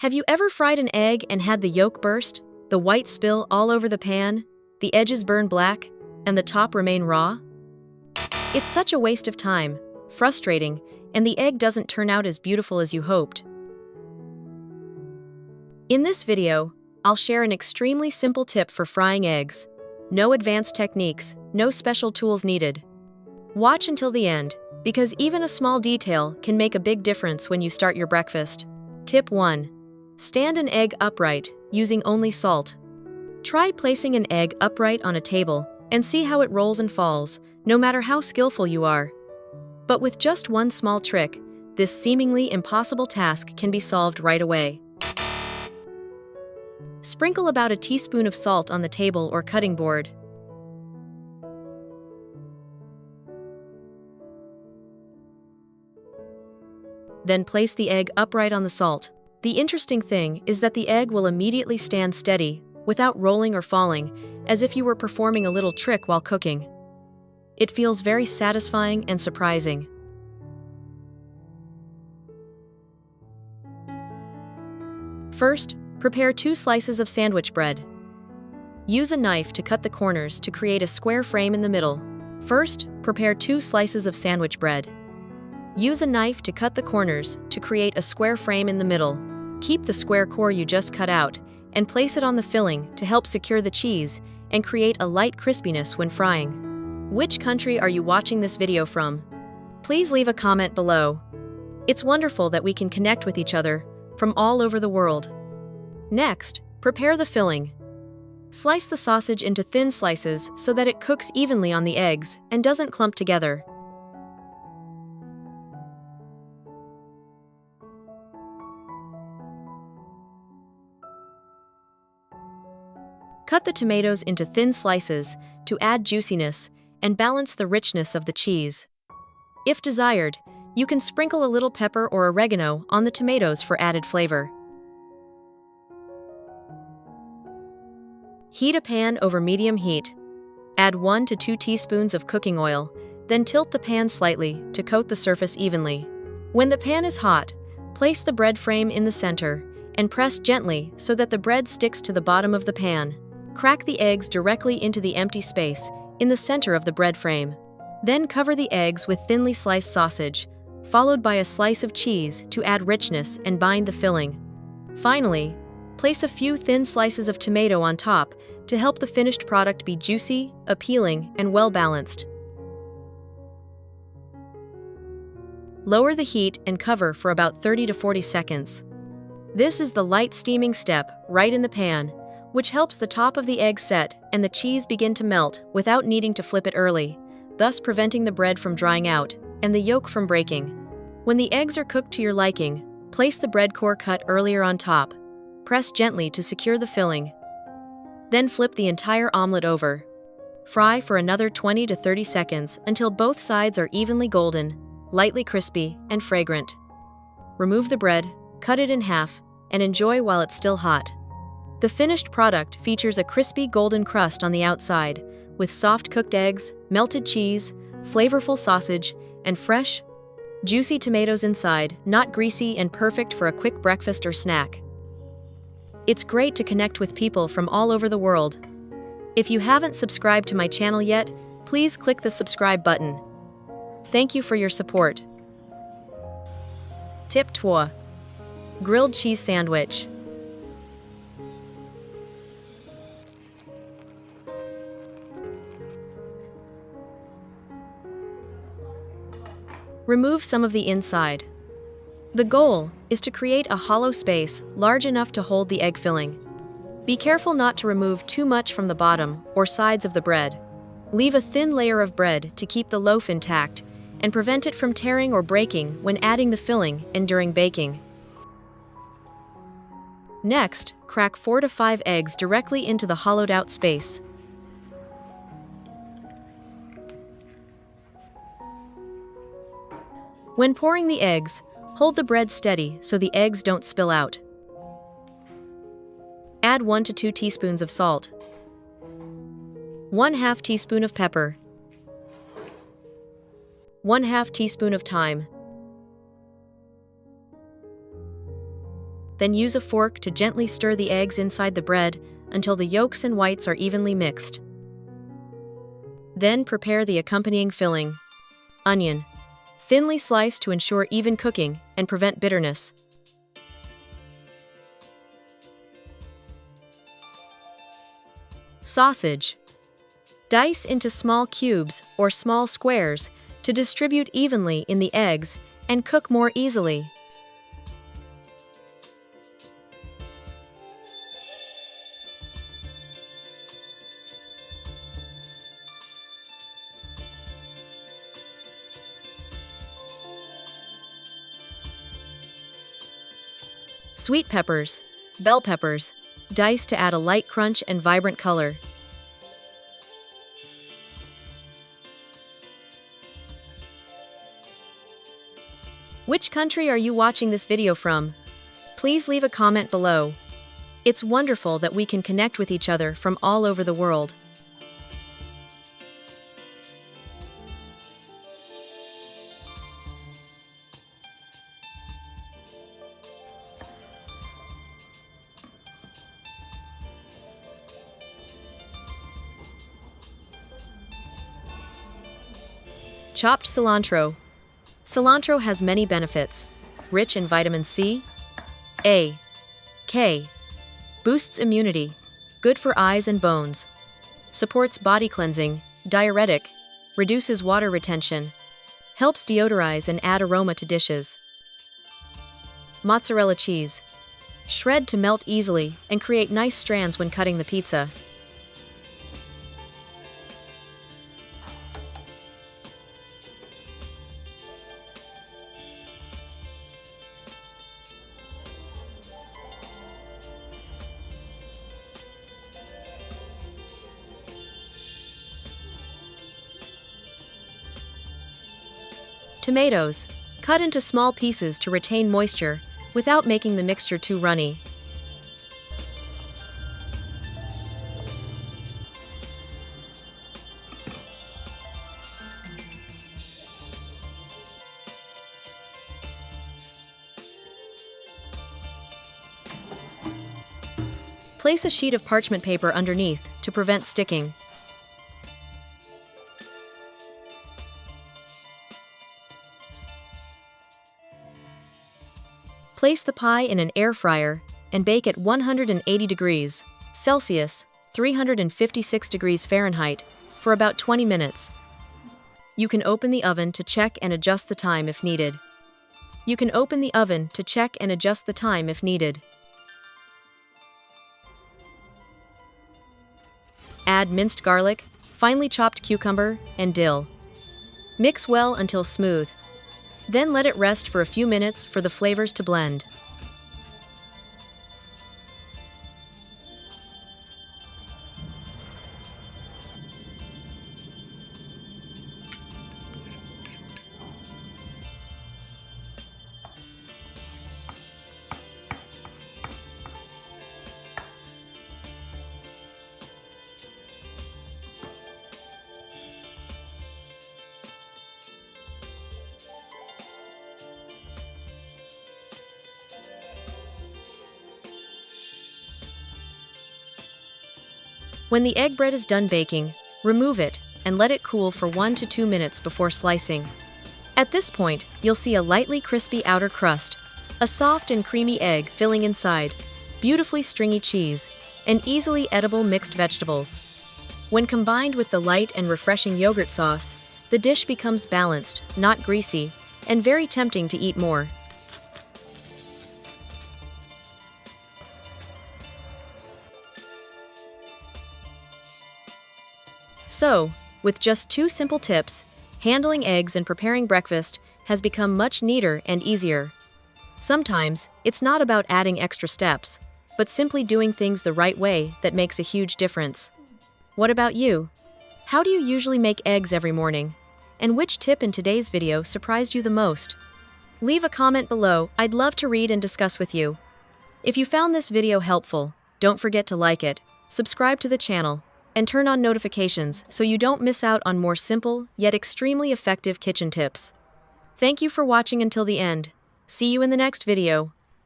Have you ever fried an egg and had the yolk burst, the white spill all over the pan, the edges burn black, and the top remain raw? It's such a waste of time, frustrating, and the egg doesn't turn out as beautiful as you hoped. In this video, I'll share an extremely simple tip for frying eggs. No advanced techniques, no special tools needed. Watch until the end, because even a small detail can make a big difference when you start your breakfast. Tip 1. Stand an egg upright, using only salt. Try placing an egg upright on a table and see how it rolls and falls, no matter how skillful you are. But with just one small trick, this seemingly impossible task can be solved right away. Sprinkle about a teaspoon of salt on the table or cutting board. Then place the egg upright on the salt. The interesting thing is that the egg will immediately stand steady, without rolling or falling, as if you were performing a little trick while cooking. It feels very satisfying and surprising. First, prepare 2 slices of sandwich bread. Use a knife to cut the corners to create a square frame in the middle. First, prepare 2 slices of sandwich bread. Use a knife to cut the corners to create a square frame in the middle. Keep the square core you just cut out and place it on the filling to help secure the cheese and create a light crispiness when frying. Which country are you watching this video from? Please leave a comment below. It's wonderful that we can connect with each other from all over the world. Next, prepare the filling. Slice the sausage into thin slices so that it cooks evenly on the eggs and doesn't clump together. Cut the tomatoes into thin slices to add juiciness and balance the richness of the cheese. If desired, you can sprinkle a little pepper or oregano on the tomatoes for added flavor. Heat a pan over medium heat. Add 1 to 2 teaspoons of cooking oil, then tilt the pan slightly to coat the surface evenly. When the pan is hot, place the bread frame in the center and press gently so that the bread sticks to the bottom of the pan. Crack the eggs directly into the empty space in the center of the bread frame. Then cover the eggs with thinly sliced sausage, followed by a slice of cheese to add richness and bind the filling. Finally, place a few thin slices of tomato on top to help the finished product be juicy, appealing, and well-balanced. Lower the heat and cover for about 30 to 40 seconds. This is the light steaming step right in the pan, which helps the top of the egg set and the cheese begin to melt without needing to flip it early, thus preventing the bread from drying out and the yolk from breaking. When the eggs are cooked to your liking, place the bread core cut earlier on top. Press gently to secure the filling. Then flip the entire omelet over. Fry for another 20 to 30 seconds until both sides are evenly golden, lightly crispy, and fragrant. Remove the bread, cut it in half, and enjoy while it's still hot. The finished product features a crispy golden crust on the outside, with soft cooked eggs, melted cheese, flavorful sausage, and fresh, juicy tomatoes inside, not greasy and perfect for a quick breakfast or snack. It's great to connect with people from all over the world. If you haven't subscribed to my channel yet, please click the subscribe button. Thank you for your support. Tip 2. Grilled cheese sandwich. Remove some of the inside. The goal is to create a hollow space large enough to hold the egg filling. Be careful not to remove too much from the bottom or sides of the bread. Leave a thin layer of bread to keep the loaf intact and prevent it from tearing or breaking when adding the filling and during baking. Next, crack 4 to 5 eggs directly into the hollowed-out space. When pouring the eggs, hold the bread steady so the eggs don't spill out. Add 1 to 2 teaspoons of salt, 1/2 teaspoon of pepper, 1/2 teaspoon of thyme, Then use a fork to gently stir the eggs inside the bread until the yolks and whites are evenly mixed. Then prepare the accompanying filling. Onion. Thinly sliced to ensure even cooking and prevent bitterness. Sausage. Dice into small cubes or small squares to distribute evenly in the eggs and cook more easily. Sweet peppers, bell peppers, diced to add a light crunch and vibrant color. Which country are you watching this video from? Please leave a comment below. It's wonderful that we can connect with each other from all over the world. Chopped cilantro. Cilantro has many benefits. Rich in vitamin C, A, K. Boosts immunity. Good for eyes and bones. Supports body cleansing, diuretic. Reduces water retention. Helps deodorize and add aroma to dishes. Mozzarella cheese. Shred to melt easily and create nice strands when cutting the pizza. Tomatoes. Cut into small pieces to retain moisture without making the mixture too runny. Place a sheet of parchment paper underneath to prevent sticking. Place the pie in an air fryer and bake at 180 degrees Celsius, 356 degrees Fahrenheit, for about 20 minutes. You can open the oven to check and adjust the time if needed. Add minced garlic, finely chopped cucumber, and dill. Mix well until smooth. Then let it rest for a few minutes for the flavors to blend. When the egg bread is done baking, remove it and let it cool for 1 to 2 minutes before slicing. At this point, you'll see a lightly crispy outer crust, a soft and creamy egg filling inside, beautifully stringy cheese, and easily edible mixed vegetables. When combined with the light and refreshing yogurt sauce, the dish becomes balanced, not greasy, and very tempting to eat more. So, with just 2 simple tips, handling eggs and preparing breakfast has become much neater and easier. Sometimes, it's not about adding extra steps, but simply doing things the right way that makes a huge difference. What about you? How do you usually make eggs every morning? And which tip in today's video surprised you the most? Leave a comment below, I'd love to read and discuss with you. If you found this video helpful, don't forget to like it, subscribe to the channel, and turn on notifications so you don't miss out on more simple, yet extremely effective kitchen tips. Thank you for watching until the end. See you in the next video.